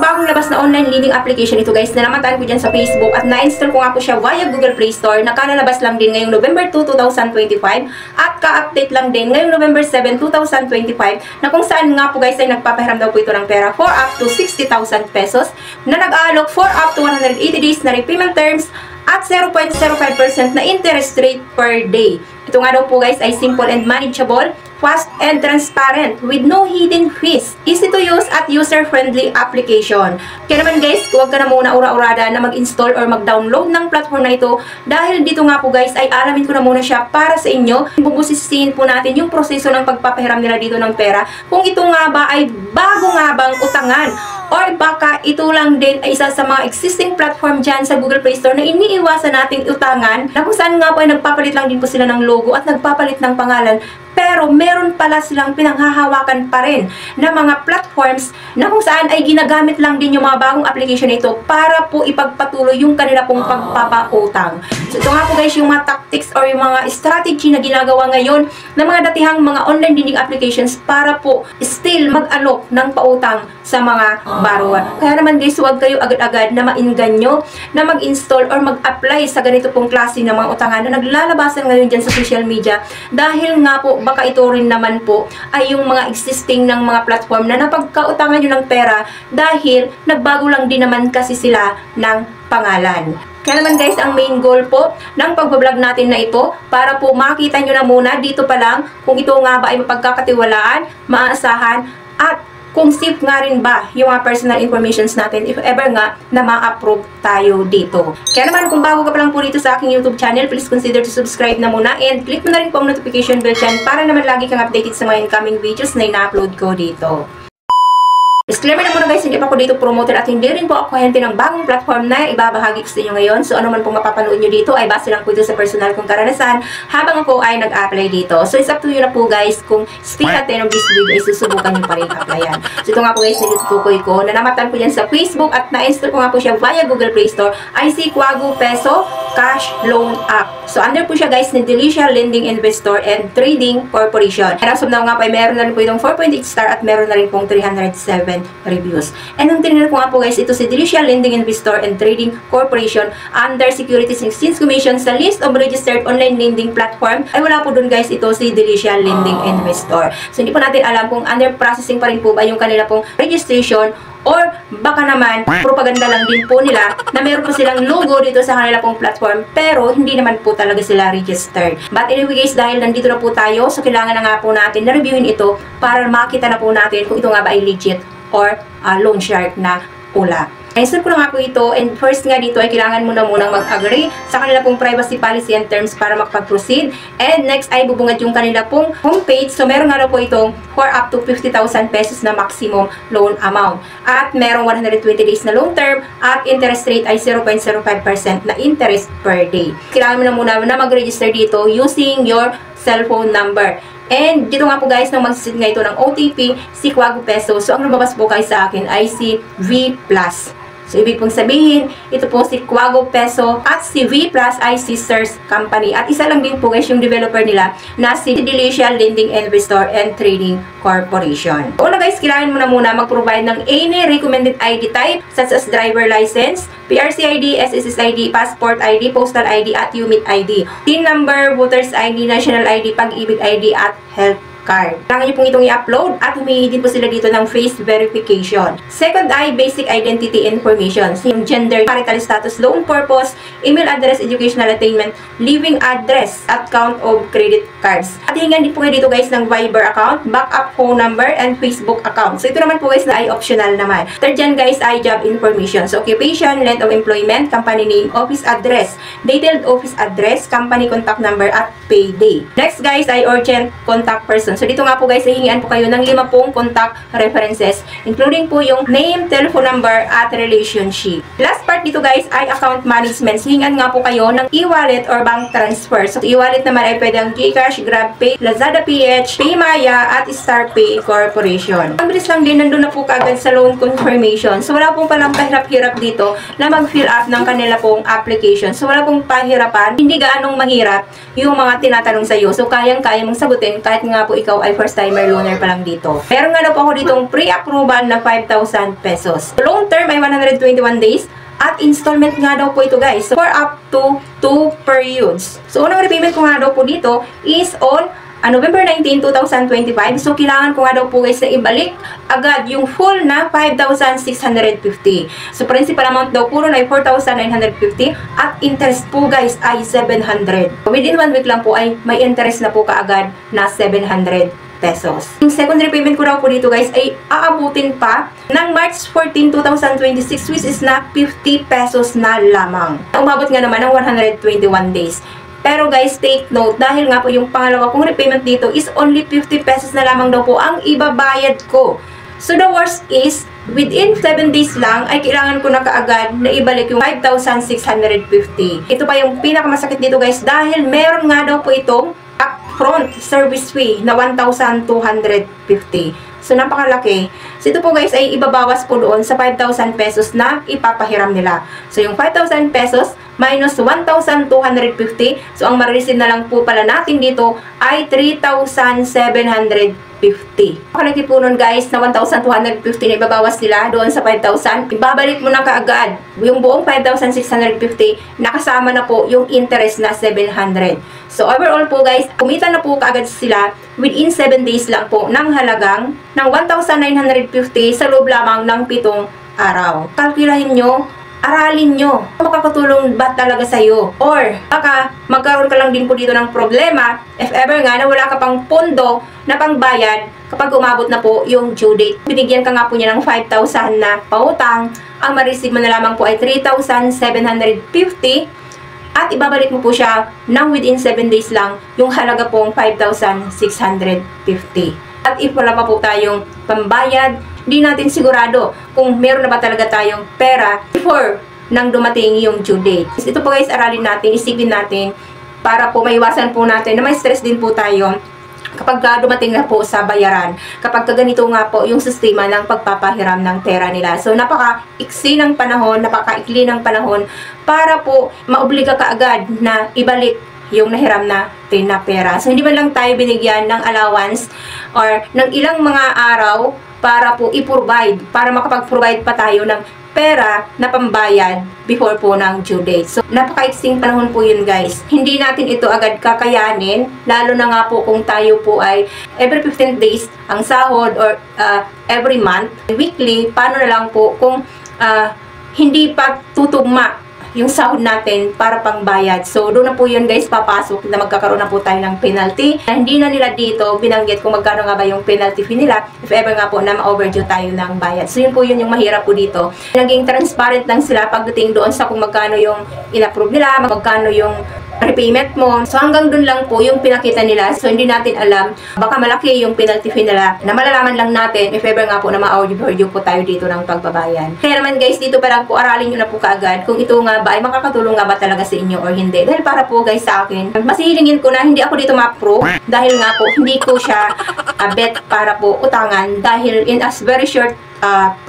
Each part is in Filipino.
mga bagong labas na online lending application ito guys na namataan ko dyan sa Facebook at na-install ko nga po siya via Google Play Store. Nakalabas lang din ngayong November 2, 2025 at ka-update lang din ngayong November 7, 2025 na kung saan nga po guys ay nagpapahiram daw po ito ng pera for up to 60,000 pesos na nag-aalok for up to 180 days na repayment terms at 0.05% na interest rate per day. Ito nga daw po guys ay simple and manageable, fast and transparent with no hidden fees. Easy to use at user-friendly application. Kaya naman guys, huwag ka na muna ura-urada na mag-install or mag-download ng platform na ito dahil dito nga po guys ay alamin ko na muna siya para sa inyo. Bubusisihin po natin yung proseso ng pagpapahiram nila dito ng pera. Kung ito nga ba ay bago nga bang utangan or baka ito lang din ay isa sa mga existing platform dyan sa Google Play Store na iniiwasan nating utangan na kung saan nga po ay nagpapalit lang din po sila ng logo at nagpapalit ng pangalan. Pero meron pala silang pinanghahawakan pa rin na mga platforms na kung saan ay ginagamit lang din yung mga bagong application na ito para po ipagpatuloy yung kanila pong pagpapautang. So ito nga po guys yung mga tactics or yung mga strategy na ginagawa ngayon ng mga datihang mga online lending applications para po still mag-alok ng pautang sa mga borrower. Kaya naman guys, huwag kayo agad-agad na mainganyo na mag-install or mag-apply sa ganito pong klase ng mga utangan na naglalabasan ngayon dyan sa social media dahil nga po baka ito rin naman po ay yung mga existing ng mga platform na napagkautangan nyo ng pera dahil nagbago lang din naman kasi sila ng pangalan. Kaya naman guys, ang main goal po ng pagbablog natin na ito para po makita nyo na muna dito pa lang kung ito nga ba ay mapagkakatiwalaan, maaasahan at kung safe nga rin ba yung mga personal informations natin if ever nga na ma-approve tayo dito. Kaya naman kung bago ka pa lang po dito sa aking YouTube channel, please consider to subscribe na muna and click mo na rin po ang notification bell dyan para naman lagi kang updated sa mga incoming videos na ina-upload ko dito. Disclaimer na muna guys, hindi pa ako dito promoter at hindi rin po ako kliyente ng bagong platform na ibabahagi ko sa inyo ngayon. So ano man pong mapapanood nyo dito ay base lang po ito sa personal kong karanasan habang ako ay nag-apply dito. So it's up to you na po guys kung speak at end of this video ay susubukan nyo pa rin applyan. So ito nga po guys, nilitutukoy ko na namatan ko yan sa Facebook at na-install ko nga po siya via Google Play Store. IC Quago Peso Cash Loan App. So under po siya guys ni Delicia Lending Investor and Trading Corporation. And as of now nga po ay meron na rin po itong 4.8 star at meron na rin pong 307 reviews. And nung tinignan ko nga po guys, ito si Delicia Lending Investor and Trading Corporation under Securities and Exchange Commission sa list of registered online lending platform. Ay wala po dun guys, ito si Delicia Lending Investor. So hindi po natin alam kung under processing pa rin po ba yung kanila pong registration or baka naman propaganda lang din po nila na meron po silang logo dito sa kanila pong platform pero hindi naman po talaga sila registered. But anyway guys, dahil nandito na po tayo, so kailangan na nga po natin na reviewin ito para makita na po natin kung ito nga ba ay legit or loan shark na pula. I-install ko na nga po ito and first nga dito ay kailangan mo na munang mag-agree sa kanila pong privacy policy and terms para makapag-proceed. And next ay bubungad yung kanila pong homepage. So meron nga na po itong for up to 50,000 pesos na maximum loan amount. At merong 120 days na loan term at interest rate ay 0.05% na interest per day. Kailangan mo na muna na mag-register dito using your cellphone number. And dito nga po guys, nang mag-sit nga ito ng OTP, si Quago Peso. So ang lumabas po guys sa akin ay si V+. So, ibig pong sabihin, ito po si Quago Peso at si V+ ay sisters company. At isa lang din po guys yung developer nila na si Delicia Lending Investor and Trading Corporation. Una guys, kailangan mo na muna mag-provide ng any recommended ID type such as driver license, PRC ID, SSS ID, passport ID, postal ID, at UMIT ID. TIN number, voters ID, national ID, pag-ibig ID, at health card. Kailangan nyo pong itong i-upload at humingi din po sila dito ng face verification. Second ay basic identity information. So, yung gender, marital status, loan purpose, email address, educational attainment, living address, at count of credit cards. At hingan din po kayo dito guys ng Viber account, backup phone number, and Facebook account. So ito naman po guys na ay optional naman. Third dyan guys ay job information. So occupation, length of employment, company name, office address, detailed office address, company contact number, at payday. Next guys ay urgent contact person. So dito nga po guys, hihingian po kayo ng 5 pong contact references, including po yung name, telephone number, at relationship. Last part dito guys ay account management. So hihingian nga po kayo ng e-wallet or bank transfer. So e-wallet naman ay pwedeng GCash, GrabPay, Lazada PH, Paymaya, at StarPay Corporation. Ang bilis lang din, nandun na po kaagad sa loan confirmation. So wala pong palang pahirap-hirap dito na mag-fill up ng kanila pong application. So wala pong pahirapan, hindi gaanong mahirap yung mga tinatanong sa iyo. So kayang-kaya mong sagutin kahit nga po ikaw ay first timer loaner pa lang dito. Meron nga daw po ako ditong pre-approval na 5,000 pesos. Long term ay 121 days. At installment nga daw po ito guys. For up to 2 periods. So unang repayment ko nga daw po dito is on November 19, 2025. So, kailangan ko nga daw po guys na ibalik agad yung full na 5,650. So, principal amount daw po na ay 4,950 at interest po guys ay 700. Within 1 week lang po ay may interest na po kaagad na 700 pesos. Yung second repayment ko daw po dito guys ay aabutin pa ng March 14, 2026 which is na 50 pesos na lamang. Umabot nga naman ng 121 days. Pero guys, take note, dahil nga po yung pangalawa kong repayment dito is only 50 pesos na lamang daw po ang ibabayad ko. So the worst is, within 7 days lang, ay kailangan ko na kaagad na ibalik yung 5,650. Ito pa yung pinakamasakit dito guys, dahil meron nga daw po itong upfront service fee na 1,250. So, napakalaki. So, ito po guys ay ibabawas po doon sa 5,000 pesos na ipapahiram nila. So, yung 5,000 pesos minus 1,250. So, ang ma-receive na lang po pala natin dito ay 3,750. Nakalaki po nun guys na 1,250 na ibabawas nila doon sa 5,000. Ibabalik mo na kaagad yung buong 5,650 nakasama na po yung interest na 700. So, overall po guys, kumita na po kaagad sila within 7 days lang po ng halagang ng 1,950 sa loob lamang ng 7 araw. Kalkulahin nyo, aralin nyo, makakatulong ba talaga sa'yo? Or, baka magkaroon ka lang din po dito ng problema if ever nga na wala ka pang pondo na pangbayad kapag umabot na po yung due date. Binigyan ka nga po niya ng 5,000 na pautang, ang ma-receive mo na lamang po ay 3,750 at ibabalik mo po siya ng within 7 days lang yung halaga pong 5,650. At if wala pa po tayong pambayad, hindi natin sigurado kung meron na ba talaga tayong pera before nang dumating yung due date. Ito po guys, aralin natin, isipin natin para po maiwasan po natin na may stress din po tayo kapag dumating na po sa bayaran. Kapag ganito nga po yung sistema ng pagpapahiram ng pera nila. So, napaka-iksi ng panahon, napaka-ikli ng panahon para po maobliga ka agad na ibalik yung nahiram natin na pera. So, hindi man lang tayo binigyan ng allowance or ng ilang mga araw para po i-provide, para makapag-provide pa tayo ng pera na pambayad before po ng due date. So, napaka-iksing panahon po yun guys. Hindi natin ito agad kakayanin, lalo na nga po kung tayo po ay every 15 days ang sahod or every month, weekly, paano na lang po kung hindi pa tutugma yung sahod natin para pangbayad. So, doon na po yun guys, papasok na magkakaroon na po tayo ng penalty. Na hindi na nila dito binanggit kung magkano nga ba yung penalty fee nila if ever nga po na ma-overdue tayo ng bayad. So, yun po yun yung mahirap po dito. Naging transparent lang sila pagdating doon sa kung magkano yung in-approve nila, magkano yung repayment mo. So, hanggang dun lang po yung pinakita nila. So, hindi natin alam. Baka malaki yung penalty fee nila na malalaman lang natin if ever nga po na ma-overdue po tayo dito ng pagbabayan. Kaya naman guys, dito pa lang po, aralin nyo na po kaagad kung ito nga ba ay makakatulong nga ba talaga sa inyo or hindi. Dahil para po guys sa akin, mas hihilingin ko na hindi ako dito ma-approve dahil nga po hindi ko siya bet para po utangan dahil in as very short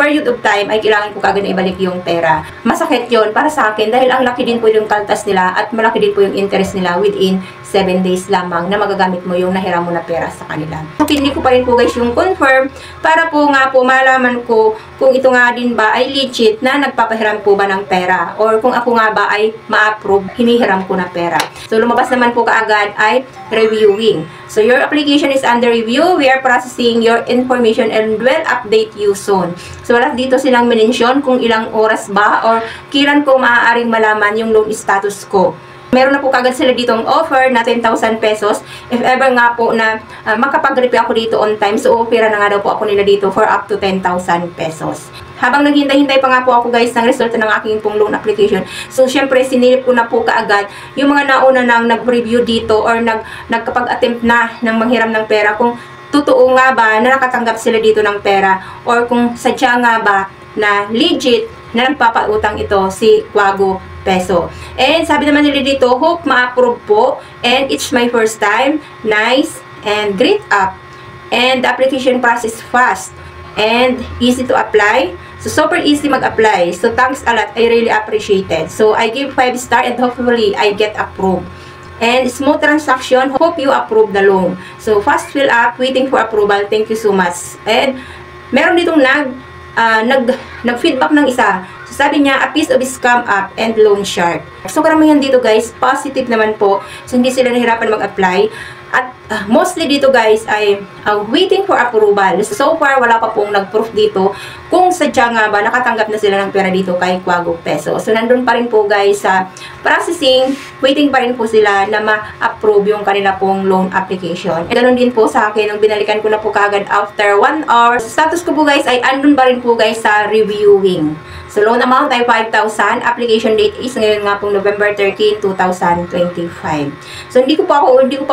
period of time ay kailangan ko kagad na ibalik yung pera. Masakit yon para sa akin dahil ang laki din po yung kaltas nila at malaki din po yung interest nila within 7 days lamang na magagamit mo yung nahiram mo na pera sa kanila. Okay, hindi ko pa rin po guys yung confirm para po nga po malaman ko kung ito nga din ba ay legit na nagpapahiram po ba ng pera or kung ako nga ba ay ma-approve hinihiram ko na pera. So lumabas naman po kaagad ay reviewing. So your application is under review. We are processing your information and will update you soon. So wala dito silang mention kung ilang oras ba or kailan ko maaaring malaman yung loan status ko. Meron na po kagad sila ditong offer na 10,000 pesos if ever nga po na makapag-repay ako dito on time. So, opera na nga daw po ako nila dito for up to 10,000 pesos. Habang naghintay-hintay pa nga po ako guys ng resulta ng aking pong loan application. So, syempre, sinilip ko na po kaagad yung mga nauna nang nag-review dito or nagkapag-attempt na ng manghiram ng pera kung totoo nga ba na nakatanggap sila dito ng pera or kung sadya nga ba na legit na nagpapautang ito si Quago Peso. And sabi naman nila dito, hope ma-approve po. And it's my first time. Nice and great app. And the application process fast and easy to apply. So, super easy mag-apply. So, thanks a lot. I really appreciate it. So, I give 5 star and hopefully I get approved. and smooth transaction. Hope you approve the loan. So, fast fill up, waiting for approval. Thank you so much. And meron ditong nag-feedback ng isa. So, sabi niya, a piece of scam app and loan shark. So, karamihan dito guys, positive naman po. So, hindi sila nahirapan mag-apply. At mostly dito guys ay waiting for approval. So far, wala pa pong nag-proof dito kung sadya nga ba nakatanggap na sila ng pera dito kay Quago Peso. So, nandun pa rin po guys sa processing. Waiting pa rin po sila na ma-approve yung kanila pong loan application. And ganun din po sa akin, nung binalikan ko na po kagad after 1 hour. Status ko po guys ay andun pa rin po guys sa reviewing. So, loan amount ay 5,000. Application date is ngayon nga pong November 13, 2025. So, hindi ko pa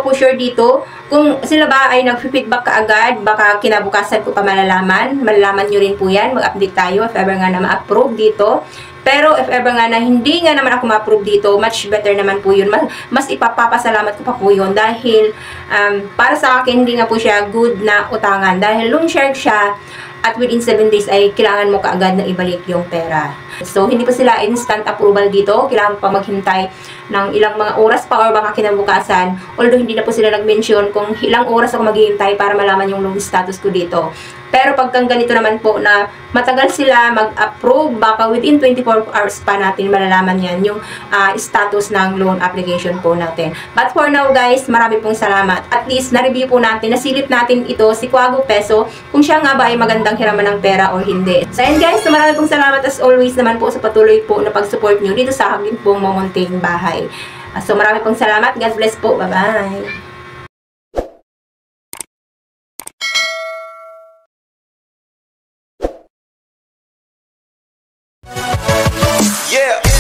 po sure dito kung sila ba ay nag-feedback kaagad. Baka kinabukasan ko pa malalaman. Malalaman nyo rin po yan. Mag-update tayo if ever nga na ma-approve dito. Pero if ever nga na hindi nga naman ako ma-approve dito, much better naman po yun. Mas ipapapasalamat ko pa po yun. Dahil para sa akin, hindi nga po siya good na utangan. Dahil loan shark siya. At within 7 days ay kailangan mo kaagad na ibalik yung pera. So, hindi pa sila instant approval dito. Kailangan pa maghintay ng ilang mga oras pa or baka kinabukasan. Although, hindi na po sila nag-mention kung ilang oras ako maghihintay para malaman yung loan status ko dito. Pero pagkang ganito naman po na matagal sila mag-approve, baka within 24 hours pa natin malalaman yan yung status ng loan application po natin. But for now guys, marami pong salamat. At least na-review po natin, nasilip natin ito si Quago Peso kung siya nga ba ay magandang hiraman ng pera o hindi. So ayan guys, marami pong salamat as always naman po sa patuloy po na pag-support nyo dito sa akin pong mamunting bahay. So marami pong salamat. God bless po. Bye-bye. Yeah.